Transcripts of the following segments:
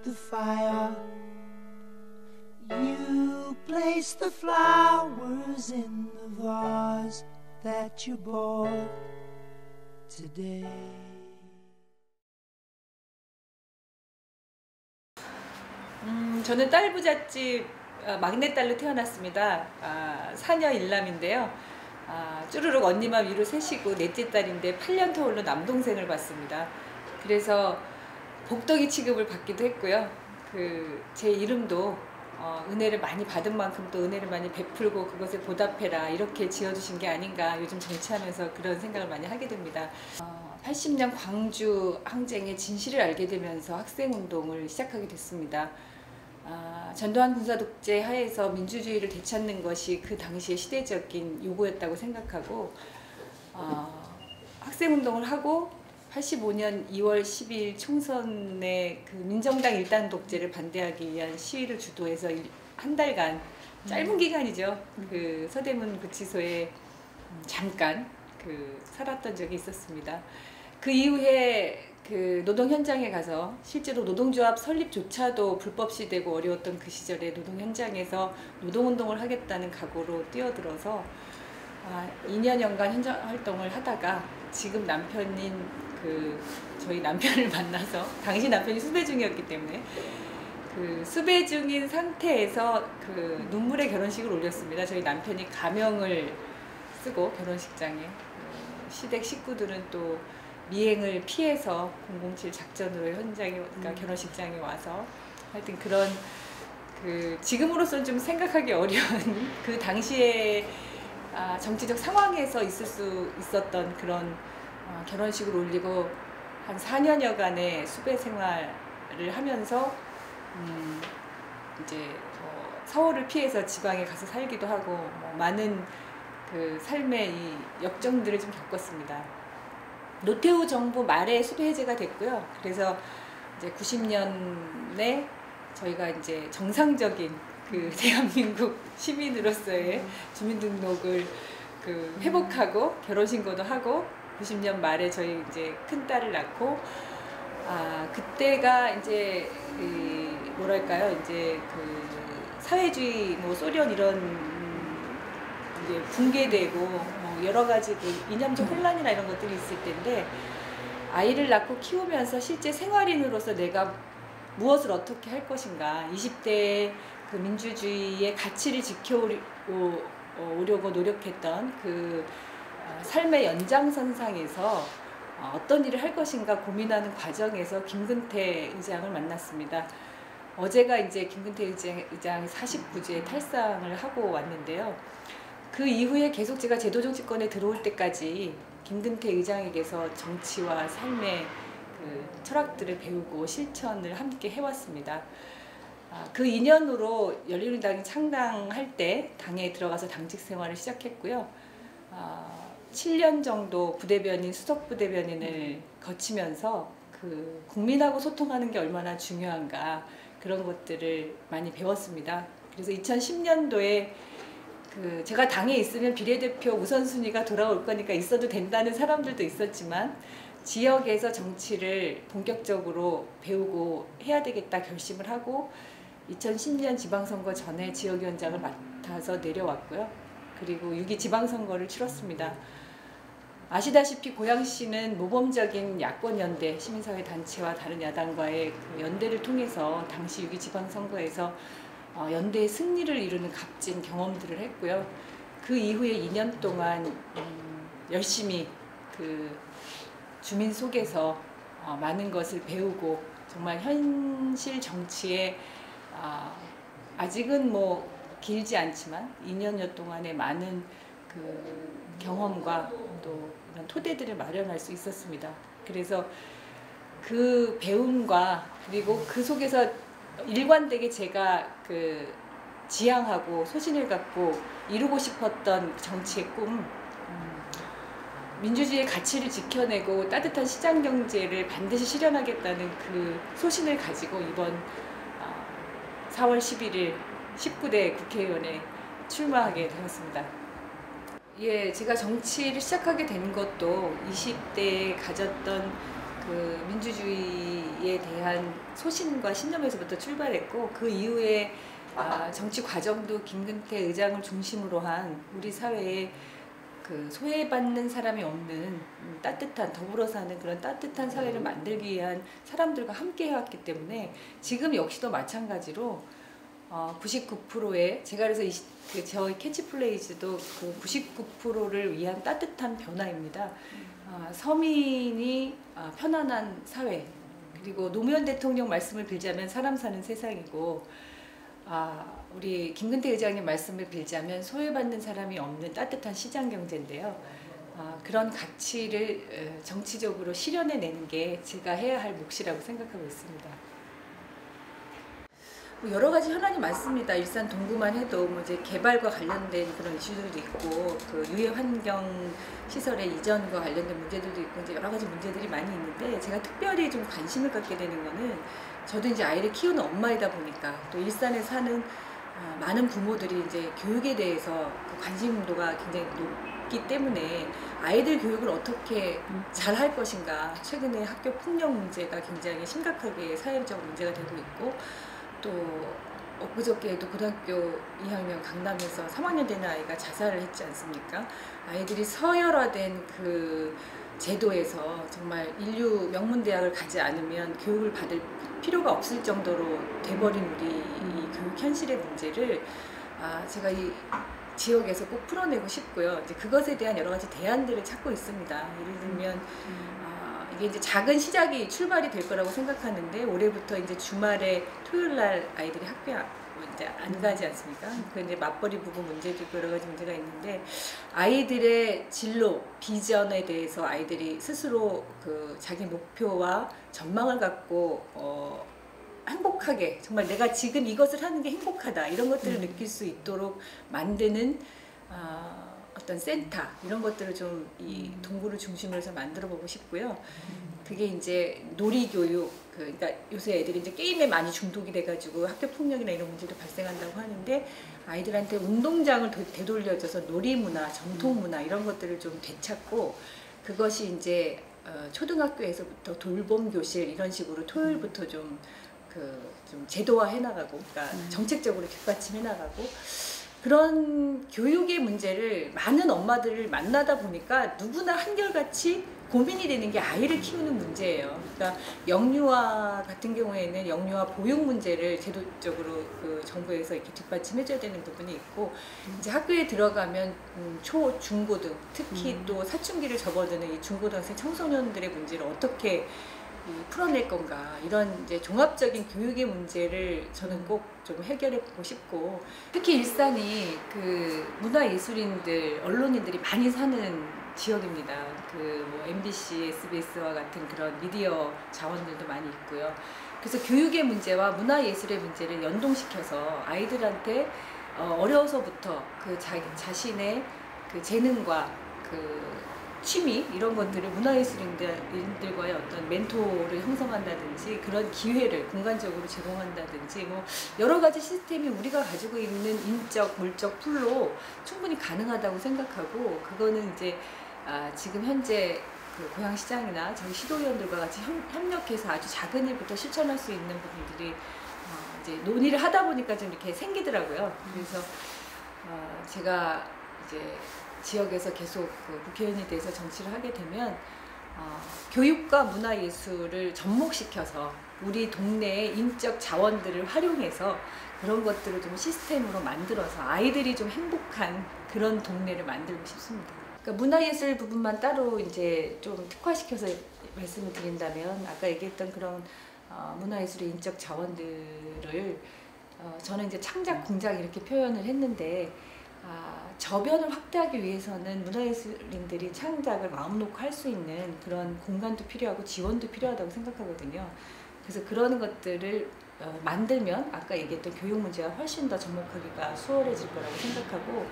the fire. You place the flowers in the vase that you bought today. 저는 딸부잣집 막내딸로 태어났습니다. 4녀 1남인데요. 쭈루룩 언니만 위로 셋이고 넷째 딸인데 8년 터울로 남동생을 봤습니다. 그래서 복덩이 취급을 받기도 했고요. 제 이름도 은혜를 많이 받은 만큼 또 은혜를 많이 베풀고 그것에 보답해라 이렇게 지어주신 게 아닌가 요즘 정치하면서 그런 생각을 많이 하게 됩니다. 80년 광주 항쟁의 진실을 알게 되면서 학생운동을 시작하게 됐습니다. 전두환 군사독재 하에서 민주주의를 되찾는 것이 그 당시의 시대적인 요구였다고 생각하고 학생운동을 하고 85년 2월 12일 총선에 그 민정당 일당 독재를 반대하기 위한 시위를 주도해서 한 달간 짧은 기간이죠. 그 서대문 구치소에 잠깐 살았던 적이 있었습니다. 그 이후에 그 노동 현장에 가서 실제로 노동조합 설립조차도 불법시되고 어려웠던 그 시절에 노동 현장에서 노동운동을 하겠다는 각오로 뛰어들어서 2년여간 현장 활동을 하다가 지금 남편인 저희 남편을 만나서 당시 남편이 수배 중이었기 때문에 수배 중인 상태에서 눈물의 결혼식을 올렸습니다. 저희 남편이 가명을 쓰고 결혼식장에 시댁 식구들은 또 미행을 피해서 007 작전으로 현장에 결혼식장에 와서 하여튼 그런 지금으로서는 좀 생각하기 어려운 그 당시에 정치적 상황에서 있을 수 있었던 그런 결혼식을 올리고 한 4년여간의 수배 생활을 하면서 이제 서울을 피해서 지방에 가서 살기도 하고 많은 삶의 이 역정들을 좀 겪었습니다. 노태우 정부 말에 수배 해제가 됐고요. 그래서 이제 90년에 저희가 이제 정상적인 대한민국 시민으로서의 주민등록을 회복하고 결혼신고도 하고 90년 말에 저희 이제 큰 딸을 낳고 그때가 이제 뭐랄까요 이제 사회주의 소련 이런 이제 붕괴되고 여러 가지 이념적 혼란이나 이런 것들이 있을 텐데 아이를 낳고 키우면서 실제 생활인으로서 내가 무엇을 어떻게 할 것인가 20대의 민주주의의 가치를 지켜오려고 노력했던 삶의 연장선상에서 어떤 일을 할 것인가 고민하는 과정에서 김근태 의장을 만났습니다. 어제가 이제 김근태 의장이 49주에 탈상을 하고 왔는데요. 그 이후에 계속 제가 제도정치권에 들어올 때까지 김근태 의장에게서 정치와 삶의 철학들을 배우고 실천을 함께 해왔습니다. 그 인연으로 열린우리당이 창당할 때 당에 들어가서 당직 생활을 시작했고요. 7년 정도 부대변인, 수석부대변인을 거치면서 국민하고 소통하는 게 얼마나 중요한가 그런 것들을 많이 배웠습니다. 그래서 2010년도에 제가 당에 있으면 비례대표 우선순위가 돌아올 거니까 있어도 된다는 사람들도 있었지만 지역에서 정치를 본격적으로 배우고 해야 되겠다 결심을 하고 2010년 지방선거 전에 지역위원장을 맡아서 내려왔고요. 그리고 6.2 지방선거를 치렀습니다. 아시다시피 고양시는 모범적인 야권연대, 시민사회단체와 다른 야당과의 연대를 통해서 당시 6.2 지방선거에서 연대의 승리를 이루는 값진 경험들을 했고요. 그 이후에 2년 동안 열심히 주민 속에서 많은 것을 배우고 정말 현실 정치에 아직은 길지 않지만 2년여 동안의 많은 경험과 또 이런 토대들을 마련할 수 있었습니다. 그래서 그 배움과 그리고 그 속에서 일관되게 제가 지향하고 소신을 갖고 이루고 싶었던 정치의 꿈, 민주주의의 가치를 지켜내고 따뜻한 시장경제를 반드시 실현하겠다는 그 소신을 가지고 이번 4월 11일 19대 국회의원에 출마하게 되었습니다. 제가 정치를 시작하게 된 것도 20대에 가졌던 그 민주주의에 대한 소신과 신념에서부터 출발했고 그 이후에 정치 과정도 김근태 의장을 중심으로 한 우리 사회에 그 소외받는 사람이 없는 따뜻한 더불어 사는 그런 따뜻한 사회를 만들기 위한 사람들과 함께 해왔기 때문에 지금 역시도 마찬가지로 99%의 제가 그래서 저희 캐치플레이즈도 그 99%를 위한 따뜻한 변화입니다. 서민이 편안한 사회 그리고 노무현 대통령 말씀을 빌자면 사람 사는 세상이고 우리 김근태 의장님 말씀을 빌자면 소외받는 사람이 없는 따뜻한 시장 경제인데요. 그런 가치를 정치적으로 실현해내는 게 제가 해야 할 몫이라고 생각하고 있습니다. 여러 가지 현안이 많습니다. 일산 동구만 해도 뭐 이제 개발과 관련된 그런 이슈들도 있고, 그 유해 환경 시설의 이전과 관련된 문제들도 있고, 이제 여러 가지 문제들이 많이 있는데, 제가 특별히 좀 관심을 갖게 되는 거는, 저도 이제 아이를 키우는 엄마이다 보니까, 또 일산에 사는 많은 부모들이 이제 교육에 대해서 그 관심도가 굉장히 높기 때문에 아이들 교육을 어떻게 잘 할 것인가, 최근에 학교 폭력 문제가 굉장히 심각하게 사회적 문제가 되고 있고, 또 엊그저께에도 고등학교 2학년 강남에서 3학년 되는 아이가 자살을 했지 않습니까? 아이들이 서열화된 그 제도에서 정말 인류 명문대학을 가지 않으면 교육을 받을 필요가 없을 정도로 돼버린 우리 이 교육 현실의 문제를 제가 이 지역에서 꼭 풀어내고 싶고요. 이제 그것에 대한 여러 가지 대안들을 찾고 있습니다. 예를 들면 이게 이제 작은 시작이 출발이 될 거라고 생각하는데, 올해부터 이제 주말에 토요일 날 아이들이 학교에 이제 안 가지 않습니까? 그 이제 맞벌이 부부 문제도 있고 여러 가지 문제가 있는데, 아이들의 진로, 비전에 대해서 아이들이 스스로 그 자기 목표와 전망을 갖고 행복하게, 정말 내가 지금 이것을 하는 게 행복하다, 이런 것들을 느낄 수 있도록 만드는 어떤 센터, 이런 것들을 좀 이 동구를 중심으로 해서 만들어 보고 싶고요. 그게 이제 놀이교육, 그러니까 요새 애들이 이제 게임에 많이 중독이 돼가지고 학교 폭력이나 이런 문제도 발생한다고 하는데, 아이들한테 운동장을 되돌려줘서 놀이문화, 전통문화 이런 것들을 좀 되찾고, 그것이 이제 초등학교에서부터 돌봄 교실 이런 식으로 토요일부터 좀 제도화 해나가고, 그러니까 정책적으로 뒷받침해 나가고, 그런 교육의 문제를 많은 엄마들을 만나다 보니까 누구나 한결같이 고민이 되는 게 아이를 키우는 문제예요. 그러니까 영유아 같은 경우에는 영유아 보육 문제를 제도적으로 그 정부에서 이렇게 뒷받침해줘야 되는 부분이 있고, 이제 학교에 들어가면 초, 중고등, 특히 또 사춘기를 접어드는 이 중고등학생 청소년들의 문제를 어떻게 풀어낼 건가, 이런 이제 종합적인 교육의 문제를 저는 꼭 좀 해결해 보고 싶고, 특히 일산이 그 문화예술인들, 언론인들이 많이 사는 지역입니다. 그 뭐 MBC, SBS와 같은 그런 미디어 자원들도 많이 있고요. 그래서 교육의 문제와 문화예술의 문제를 연동시켜서 아이들한테 어려서부터 그 자신의 그 재능과 그 취미 이런 것들을 문화예술인들과의 어떤 멘토를 형성한다든지, 그런 기회를 공간적으로 제공한다든지, 뭐 여러 가지 시스템이 우리가 가지고 있는 인적, 물적 풀로 충분히 가능하다고 생각하고, 그거는 이제 지금 현재 그 고양시장이나 저희 시도위원들과 같이 협력해서 아주 작은 일부터 실천할 수 있는 부분들이 이제 논의를 하다 보니까 좀 이렇게 생기더라고요. 그래서 제가 이제 지역에서 계속 그 국회의원이 돼서 정치를 하게 되면 교육과 문화예술을 접목시켜서 우리 동네의 인적 자원들을 활용해서 그런 것들을 좀 시스템으로 만들어서 아이들이 좀 행복한 그런 동네를 만들고 싶습니다. 그러니까 문화예술 부분만 따로 이제 좀 특화시켜서 말씀을 드린다면, 아까 얘기했던 그런 문화예술의 인적 자원들을 저는 이제 창작 공장 이렇게 표현을 했는데, 저변을 확대하기 위해서는 문화예술인들이 창작을 마음 놓고 할 수 있는 그런 공간도 필요하고 지원도 필요하다고 생각하거든요. 그래서 그런 것들을 만들면 아까 얘기했던 교육 문제가 훨씬 더 접목하기가 수월해질 거라고 생각하고,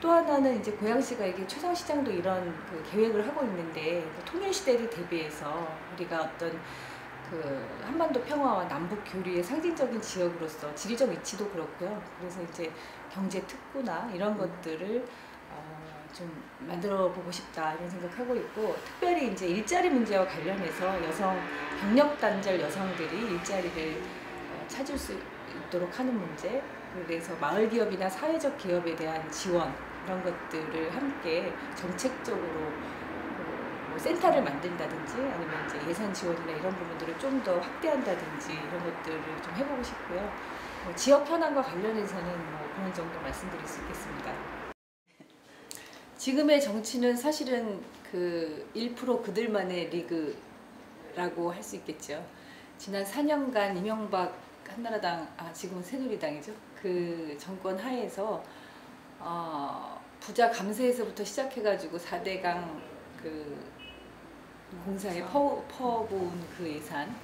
또 하나는 이제 고양시가 이게 초상시장도 이런 그 계획을 하고 있는데, 통일시대를 대비해서 우리가 어떤 그 한반도 평화와 남북 교류의 상징적인 지역으로서 지리적 위치도 그렇고요. 그래서 이제 경제 특구나 이런 것들을 좀 만들어 보고 싶다 이런 생각하고 있고, 특별히 이제 일자리 문제와 관련해서 여성 경력 단절 여성들이 일자리를 찾을 수 있도록 하는 문제, 그래서 마을 기업이나 사회적 기업에 대한 지원 이런 것들을 함께 정책적으로 뭐 센터를 만든다든지 아니면 이제 예산 지원이나 이런 부분들을 좀 더 확대한다든지 이런 것들을 좀 해보고 싶고요. 지역 현안과 관련해서는 뭐 그런 정도 말씀드릴 수 있겠습니다. 지금의 정치는 사실은 그 1% 그들만의 리그라고 할 수 있겠죠. 지난 4년간 이명박 한나라당, 지금은 새누리당이죠. 그 정권 하에서 부자 감세에서부터 시작해가지고 4대강 그 공사에 퍼부은 그 예산,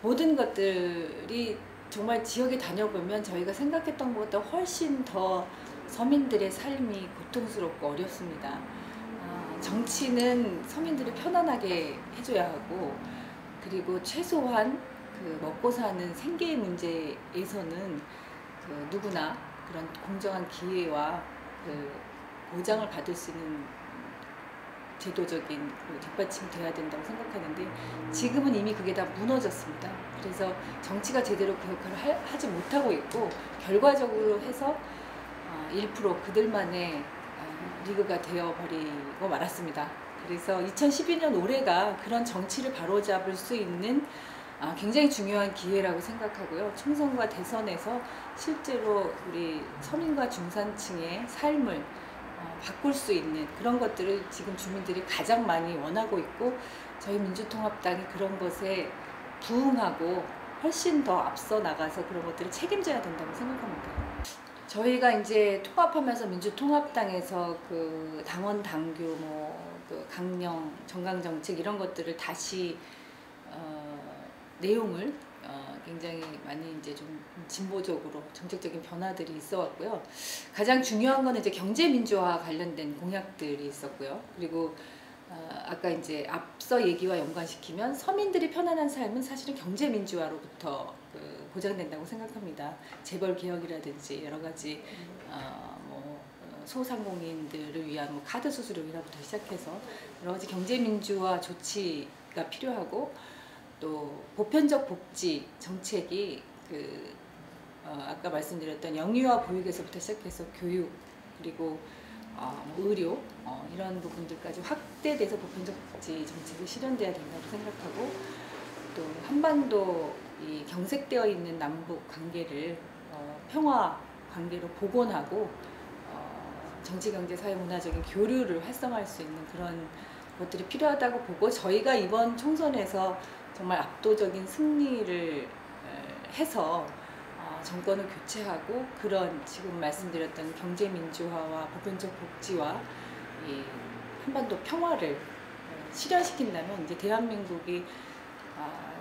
모든 것들이 정말 지역에 다녀보면 저희가 생각했던 것보다 훨씬 더 서민들의 삶이 고통스럽고 어렵습니다. 정치는 서민들이 편안하게 해줘야 하고, 그리고 최소한 그 먹고 사는 생계의 문제에서는 그 누구나 그런 공정한 기회와 그 보장을 받을 수 있는 제도적인 뒷받침이 돼야 된다고 생각하는데, 지금은 이미 그게 다 무너졌습니다. 그래서 정치가 제대로 그 역할을 하지 못하고 있고, 결과적으로 해서 1% 그들만의 리그가 되어버리고 말았습니다. 그래서 2012년 올해가 그런 정치를 바로잡을 수 있는 굉장히 중요한 기회라고 생각하고요. 총선과 대선에서 실제로 우리 서민과 중산층의 삶을 바꿀 수 있는 그런 것들을 지금 주민들이 가장 많이 원하고 있고, 저희 민주통합당이 그런 것에 부응하고 훨씬 더 앞서 나가서 그런 것들을 책임져야 된다고 생각합니다. 저희가 이제 통합하면서 민주통합당에서 그 당원 당규, 그 강령, 정강정책 이런 것들을 다시 내용을 굉장히 많이 이제 좀 진보적으로 정책적인 변화들이 있어 왔고요. 가장 중요한 거는 이제 경제 민주화 관련된 공약들이 있었고요. 그리고 아까 이제 앞서 얘기와 연관시키면 서민들이 편안한 삶은 사실은 경제 민주화로부터 보장된다고 생각합니다. 재벌 개혁이라든지 여러 가지 소상공인들을 위한 카드 수수료비부터 시작해서 여러 가지 경제 민주화 조치가 필요하고, 또 보편적 복지 정책이 아까 말씀드렸던 영유아 보육에서부터 시작해서 교육, 그리고 의료 이런 부분들까지 확대돼서 보편적 복지 정책이 실현돼야 된다고 생각하고, 또 한반도 이 경색되어 있는 남북 관계를 평화 관계로 복원하고 정치, 경제, 사회, 문화적인 교류를 활성화할 수 있는 그런 것들이 필요하다고 보고, 저희가 이번 총선에서 정말 압도적인 승리를 해서 정권을 교체하고 그런 지금 말씀드렸던 경제 민주화와 보편적 복지와 이 한반도 평화를 실현시킨다면, 이제 대한민국이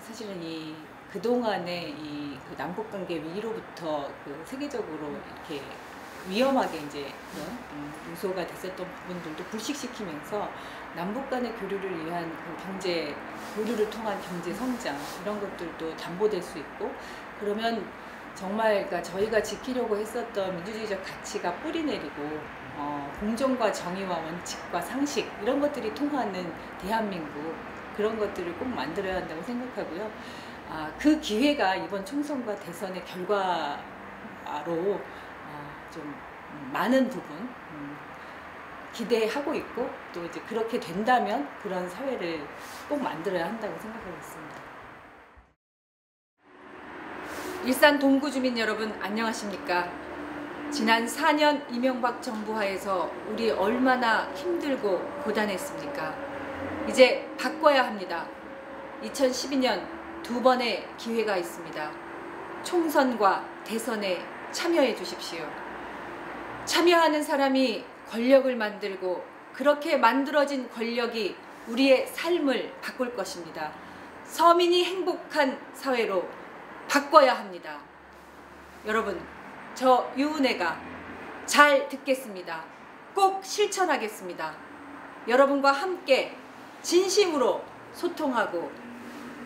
사실은 이 그동안의 이 남북 관계 위로부터 세계적으로 이렇게 위험하게 이제 그런 요소가 됐었던 부분들도 불식시키면서 남북 간의 교류를 위한 그 경제 교류를 통한 경제 성장 이런 것들도 담보될 수 있고, 그러면 정말 그러니까 저희가 지키려고 했었던 민주주의적 가치가 뿌리내리고 공정과 정의와 원칙과 상식 이런 것들이 통하는 대한민국, 그런 것들을 꼭 만들어야 한다고 생각하고요. 그 기회가 이번 총선과 대선의 결과로 좀 많은 부분 기대하고 있고, 또 이제 그렇게 된다면 그런 사회를 꼭 만들어야 한다고 생각하고 있습니다. 일산 동구 주민 여러분, 안녕하십니까? 지난 4년 이명박 정부 하에서 우리 얼마나 힘들고 고단했습니까? 이제 바꿔야 합니다. 2012년 2번의 기회가 있습니다. 총선과 대선에 참여해 주십시오. 참여하는 사람이 권력을 만들고, 그렇게 만들어진 권력이 우리의 삶을 바꿀 것입니다. 서민이 행복한 사회로 바꿔야 합니다. 여러분, 저 유은혜가 잘 듣겠습니다. 꼭 실천하겠습니다. 여러분과 함께 진심으로 소통하고,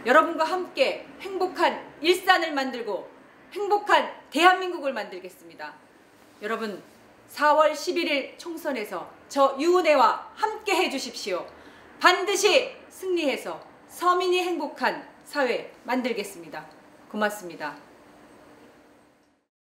여러분과 함께 행복한 일산을 만들고 행복한 대한민국을 만들겠습니다. 여러분, 4월 11일 총선에서 저 유은혜와 함께 해주십시오. 반드시 승리해서 서민이 행복한 사회 만들겠습니다. 고맙습니다.